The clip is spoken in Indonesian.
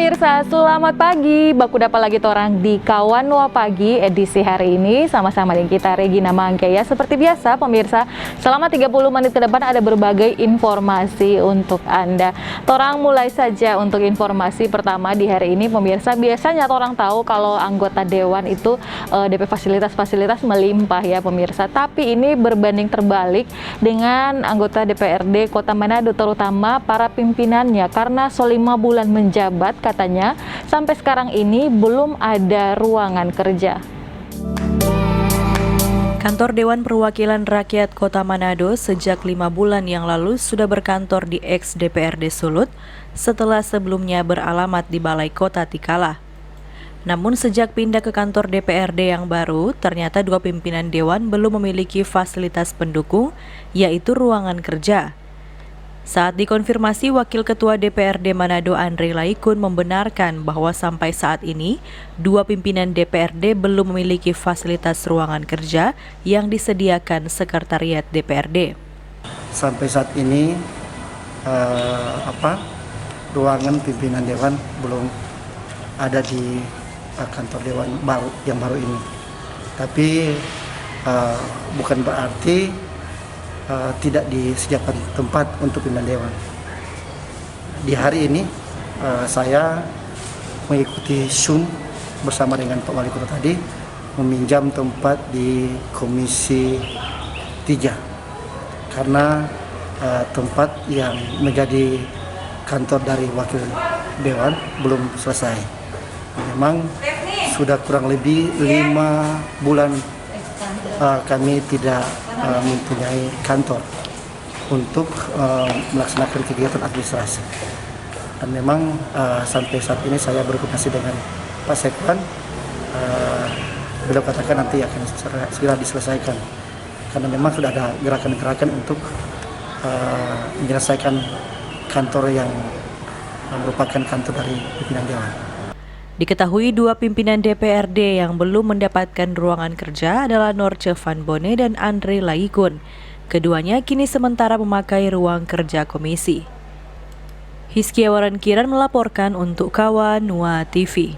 pemirsa, selamat pagi. Baku dapat lagi torang di Kawan Nuwa Pagi edisi hari ini. Sama-sama dengan kita Regina Mangkeya. Seperti biasa pemirsa, selama 30 menit ke depan ada berbagai informasi untuk Anda. Torang mulai saja untuk informasi pertama di hari ini pemirsa. Biasanya torang tahu kalau anggota dewan itu DP fasilitas-fasilitas melimpah ya pemirsa. Tapi ini berbanding terbalik dengan anggota DPRD Kota Manado, terutama para pimpinannya, karena 5 bulan menjabat katanya sampai sekarang ini belum ada ruangan kerja. Kantor Dewan Perwakilan Rakyat Kota Manado sejak 5 bulan yang lalu sudah berkantor di ex-DPRD Sulut setelah sebelumnya beralamat di Balai Kota Tikala. Namun sejak pindah ke kantor DPRD yang baru, ternyata dua pimpinan Dewan belum memiliki fasilitas pendukung, yaitu ruangan kerja. Saat dikonfirmasi, Wakil Ketua DPRD Manado Andre Laikun membenarkan bahwa sampai saat ini, dua pimpinan DPRD belum memiliki fasilitas ruangan kerja yang disediakan Sekretariat DPRD. Sampai saat ini, ruangan pimpinan Dewan belum ada di kantor Dewan yang baru ini. Tapi bukan berarti tidak disediakan tempat untuk pimpinan Dewan. Di hari ini saya mengikuti Zoom bersama dengan Pak Wali Kota tadi, meminjam tempat di Komisi 3 karena tempat yang menjadi kantor dari Wakil Dewan belum selesai. Memang sudah kurang lebih 5 bulan kami tidak mempunyai kantor untuk melaksanakan kegiatan administrasi. Dan memang sampai saat ini saya berkomunikasi dengan Pak Sekwan, beliau katakan nanti akan segera diselesaikan. Karena memang sudah ada gerakan-gerakan untuk menyelesaikan kantor yang merupakan kantor dari pimpinan Dewan. Diketahui dua pimpinan DPRD yang belum mendapatkan ruangan kerja adalah Norce Van Bone dan Andre Laikun. Keduanya kini sementara memakai ruang kerja komisi. Hizkia Waran Kiran melaporkan untuk Kawan Nuwa TV.